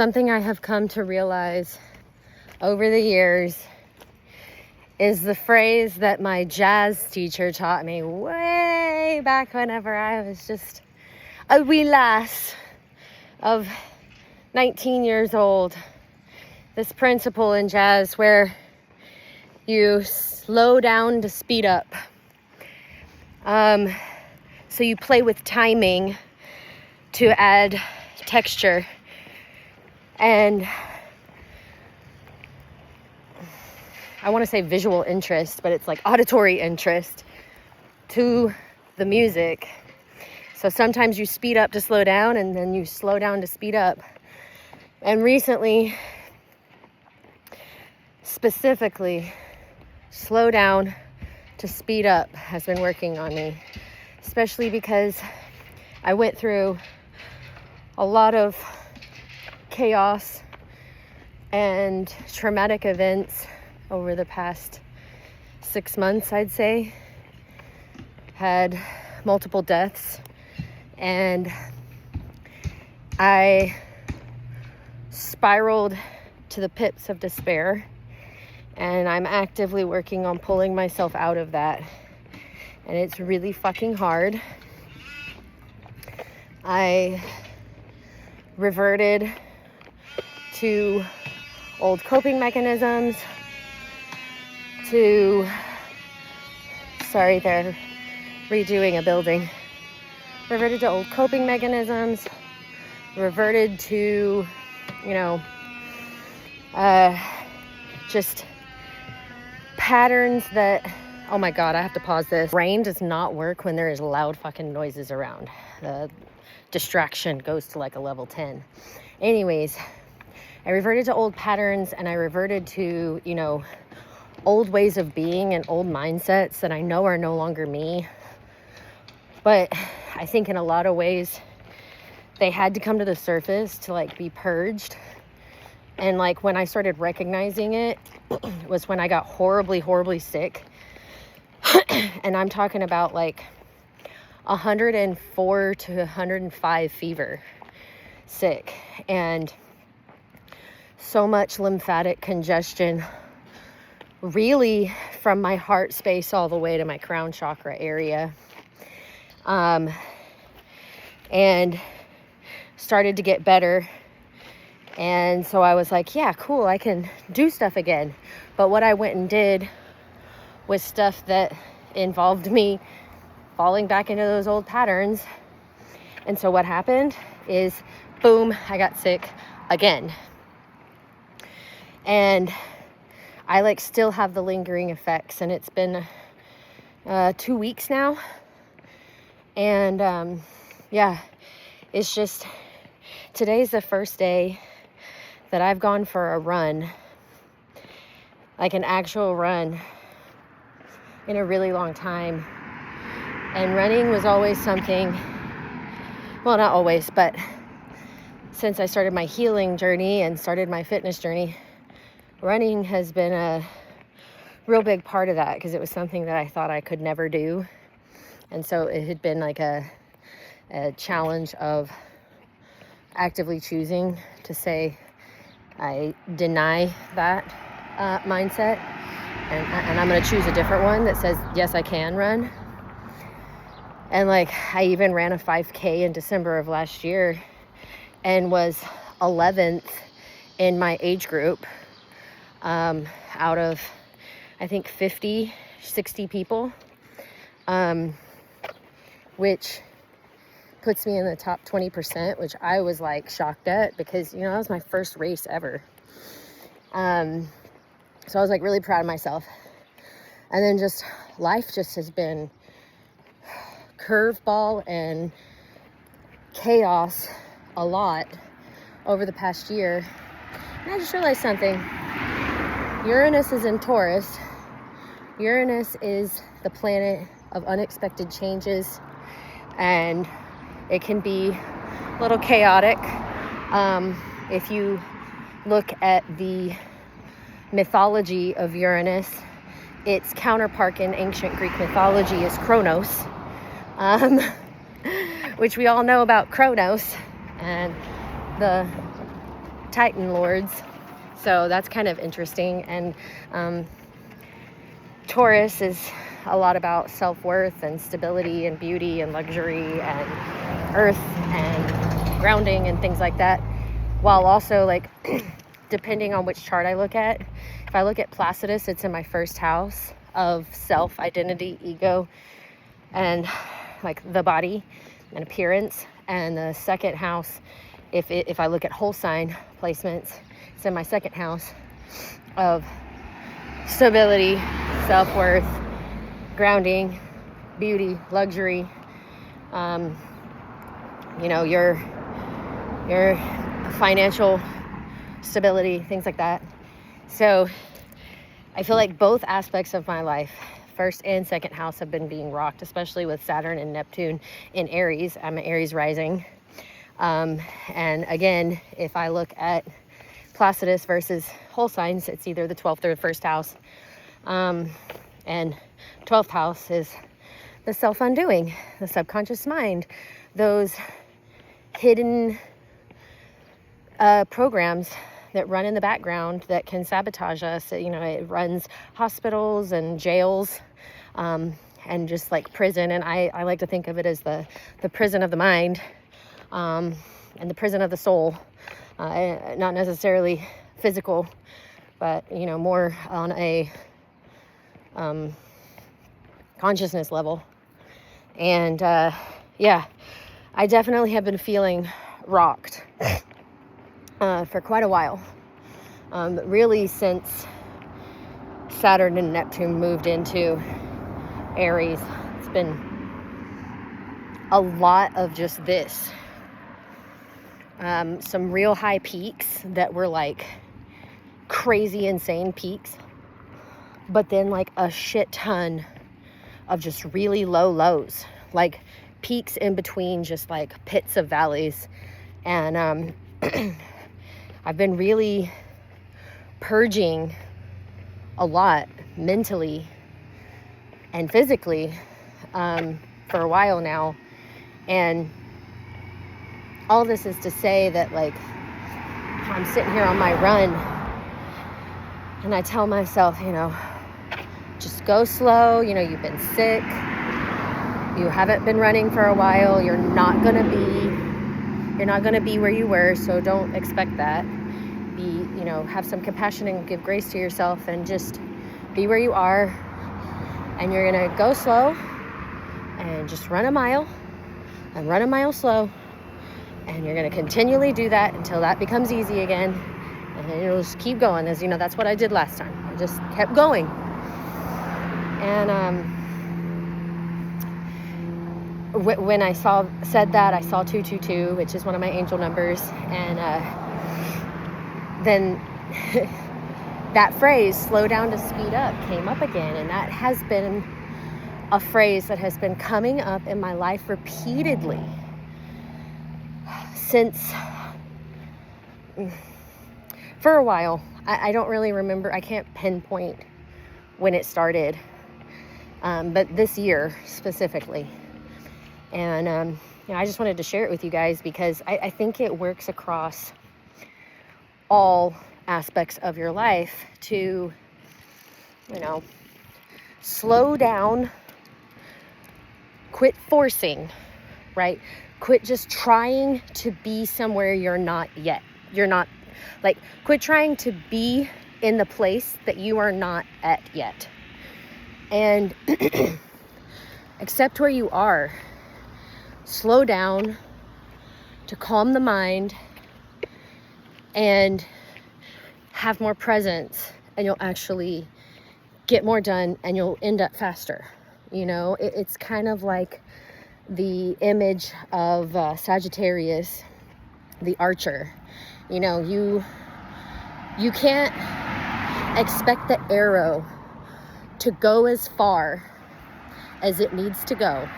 Something I have come to realize over the years is the phrase that my jazz teacher taught me way back whenever I was just a wee lass of 19 years old. This principle in jazz where you slow down to speed up. So you play with timing to add texture. And I want to say visual interest, but it's like auditory interest to the music. So sometimes you speed up to slow down, and then you slow down to speed up. And recently, specifically, slow down to speed up has been working on me, especially because I went through a lot of chaos and traumatic events over the past 6 months, I'd say. Had multiple deaths, and I spiraled to the pits of despair, and I'm actively working on pulling myself out of that, and it's really fucking hard. I reverted to old coping mechanisms, they're redoing a building. Reverted to old coping mechanisms, reverted to, just patterns that, oh my God, I have to pause this. Brain does not work when there is loud fucking noises around. The distraction goes to like a level 10. Anyways, I reverted to old patterns, and I reverted to, old ways of being and old mindsets that I know are no longer me. But I think in a lot of ways, they had to come to the surface to like be purged. And like when I started recognizing it was when I got horribly, horribly sick. And I'm talking about like 104 to 105 fever sick, and so much lymphatic congestion, really from my heart space all the way to my crown chakra area. And started to get better. And so I was like, yeah, cool, I can do stuff again. But what I went and did was stuff that involved me falling back into those old patterns. And so what happened is, boom, I got sick again. And I like still have the lingering effects, and it's been 2 weeks now. And it's just, today's the first day that I've gone for a run, like an actual run, in a really long time. And running was always something, well, not always, but since I started my healing journey and started my fitness journey, running has been a real big part of that, because it was something that I thought I could never do. And so it had been like a challenge of actively choosing to say, I deny that mindset, and I'm going to choose a different one that says, yes, I can run. And like, I even ran a 5K in December of last year and was 11th in my age group, out of, I think, 50, 60 people, which puts me in the top 20%, which I was like shocked at, because, that was my first race ever. So I was like really proud of myself. And then just life just has been curveball and chaos a lot over the past year. And I just realized something. Uranus is in Taurus. Uranus is the planet of unexpected changes, and it can be a little chaotic. If you look at the mythology of Uranus, its counterpart in ancient Greek mythology is Kronos, which we all know about Kronos and the Titan lords. So that's kind of interesting. And Taurus is a lot about self-worth and stability and beauty and luxury and earth and grounding and things like that, while also, like, depending on which chart I look at, if I look at Placidus, it's in my first house of self, identity, ego, and like the body and appearance. And the second house, if I look at whole sign placements, it's in my second house of stability, self-worth, grounding, beauty, luxury, your financial stability, things like that. So I feel like both aspects of my life, first and second house, have been being rocked, especially with Saturn and Neptune in Aries. I'm an Aries rising. And again, if I look at Placidus versus whole signs, it's either the 12th or the first house. And 12th house is the self-undoing, the subconscious mind, those hidden programs that run in the background that can sabotage us. It runs hospitals and jails, and just like prison. And I like to think of it as the prison of the mind, and the prison of the soul, not necessarily physical, but more on a consciousness level. And I definitely have been feeling rocked for quite a while, really since Saturn and Neptune moved into Aries. It's been a lot of just this, some real high peaks that were like crazy insane peaks, but then like a shit ton of just really low lows, like peaks in between, just like pits of valleys. And I've been really purging a lot mentally and physically for a while now. And all this is to say that, like, I'm sitting here on my run and I tell myself, just go slow. You've been sick. You haven't been running for a while. You're not going to be where you were. So don't expect that. Have some compassion and give grace to yourself and just be where you are. And you're going to go slow and just run a mile and run a mile slow. And you're going to continually do that until that becomes easy again. And you'll just keep going. As that's what I did last time. I just kept going. And when I said that, I saw 222, which is one of my angel numbers. And then that phrase, slow down to speed up, came up again. And that has been a phrase that has been coming up in my life repeatedly since, for a while. I don't really remember. I can't pinpoint when it started, but this year specifically. And I just wanted to share it with you guys because I think it works across all aspects of your life to, slow down, quit forcing, right? Quit just trying to be somewhere you're not yet. You're not, like, quit trying to be in the place that you are not at yet. And accept where you are. Slow down to calm the mind and have more presence, and you'll actually get more done and you'll end up faster. It's kind of like the image of Sagittarius, the archer. You can't expect the arrow to go as far as it needs to go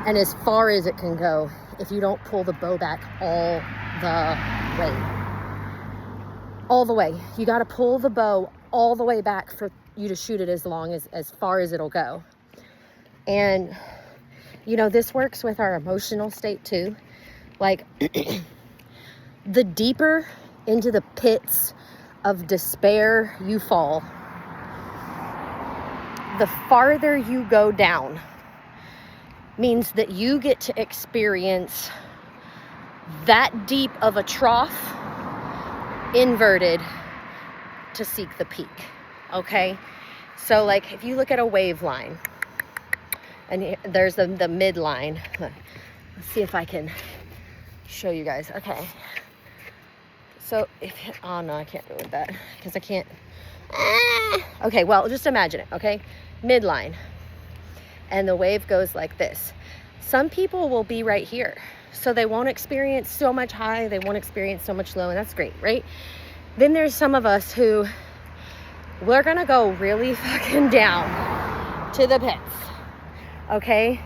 and as far as it can go if you don't pull the bow back all the way. All the way. You got to pull the bow all the way back for you to shoot it as far as it'll go. And this works with our emotional state too. Like the deeper into the pits of despair you fall, the farther you go down means that you get to experience that deep of a trough inverted to seek the peak. Okay? So like if you look at a wave line, and there's the midline. Let's see if I can show you guys. Okay. So oh no, I can't do it with that because I can't. Okay, well, just imagine it, okay? Midline. And the wave goes like this. Some people will be right here. So they won't experience so much high, they won't experience so much low, and that's great, right? Then there's some of us who we're gonna go really fucking down to the pits, okay?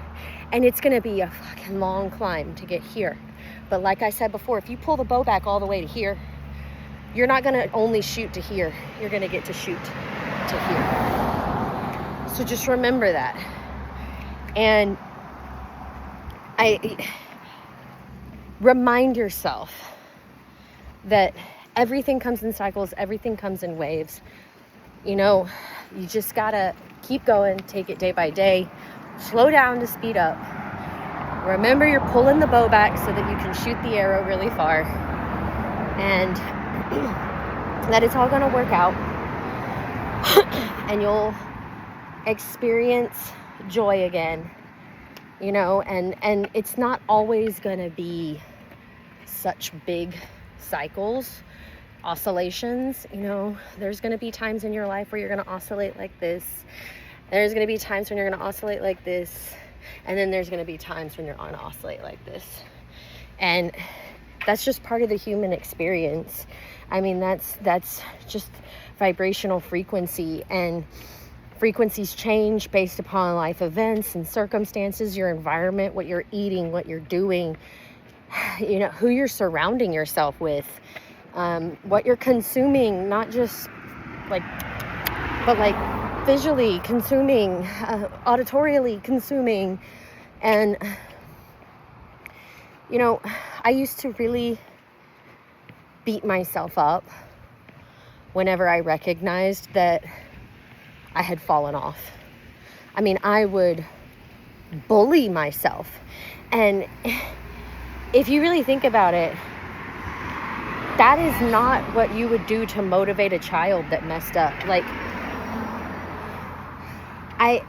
And it's gonna be a fucking long climb to get here. But like I said before, if you pull the bow back all the way to here, you're not gonna only shoot to here, you're gonna get to shoot to here. So just remember that. And remind yourself that everything comes in cycles, everything comes in waves. You know, you just gotta keep going, take it day by day, slow down to speed up. Remember you're pulling the bow back so that you can shoot the arrow really far, and that it's all gonna work out and you'll experience joy again, you know, and it's not always gonna be such big cycles, oscillations. You know, there's gonna be times in your life where you're gonna oscillate like this, there's gonna be times when you're gonna oscillate like this, and then there's gonna be times when you're gonna oscillate like this. And that's just part of the human experience. I mean, that's just vibrational frequency, and frequencies change based upon life events and circumstances, your environment, what you're eating, what you're doing, you know, who you're surrounding yourself with, what you're consuming, not just like, but like visually consuming, auditorially consuming. And, you know, I used to really beat myself up whenever I recognized that I had fallen off. I mean, I would bully myself. And if you really think about it, that is not what you would do to motivate a child that messed up. Like, I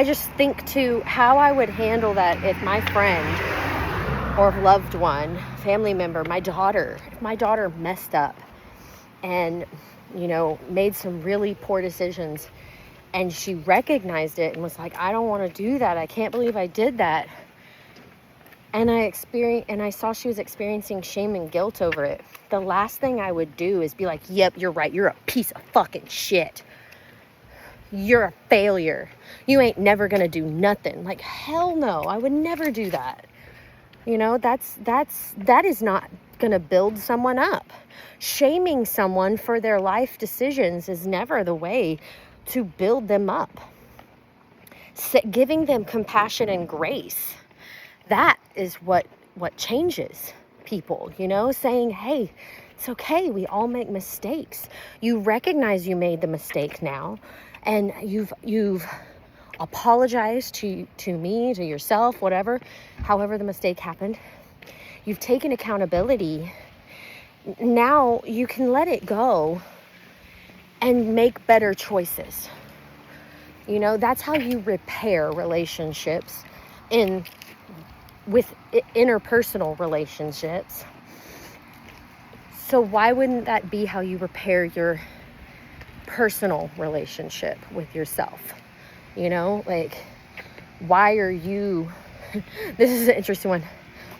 just think to how I would handle that if my friend or loved one, family member, my daughter, if my daughter messed up and, you know, made some really poor decisions, and she recognized it and was like, I don't want to do that. I can't believe I did that. And I saw she was experiencing shame and guilt over it. The last thing I would do is be like, yep, you're right. You're a piece of fucking shit. You're a failure. You ain't never going to do nothing. Like, hell no. I would never do that. You know, that is not going to build someone up. Shaming someone for their life decisions is never the way to build them up. Giving them compassion and grace, that is what changes people, you know, saying, hey, it's okay. We all make mistakes. You recognize you made the mistake now, and you've apologized to me, to yourself, whatever, however the mistake happened. You've taken accountability. Now you can let it go and make better choices. You know, that's how you repair relationships with interpersonal relationships. So why wouldn't that be how you repair your personal relationship with yourself? You know, like, why are you, this is an interesting one.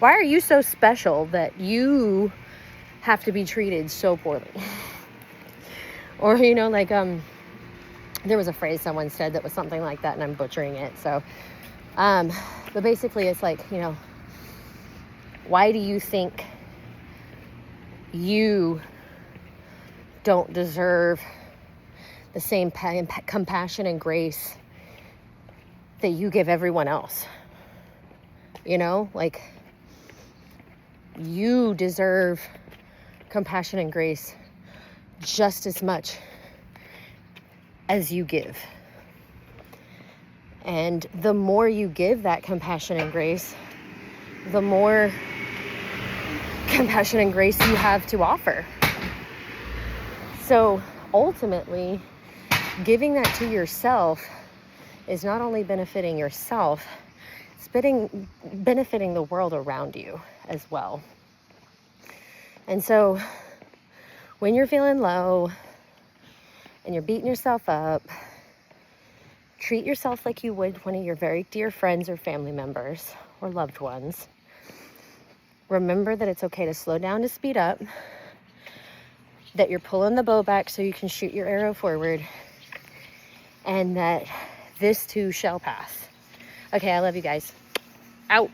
Why are you so special that you have to be treated so poorly? Or, you know, like, there was a phrase someone said that was something like that, and I'm butchering it. So, but basically it's like, you know, why do you think you don't deserve the same compassion and grace that you give everyone else? You know, like, You deserve compassion and grace just as much as you give. And the more you give that compassion and grace, the more compassion and grace you have to offer. So ultimately, giving that to yourself is not only benefiting yourself, it's benefiting the world around you as well. And so when you're feeling low and you're beating yourself up, treat yourself like you would one of your very dear friends or family members or loved ones. Remember that it's okay to slow down to speed up, that you're pulling the bow back so you can shoot your arrow forward, and that this too shall pass. Okay, I love you guys. Out.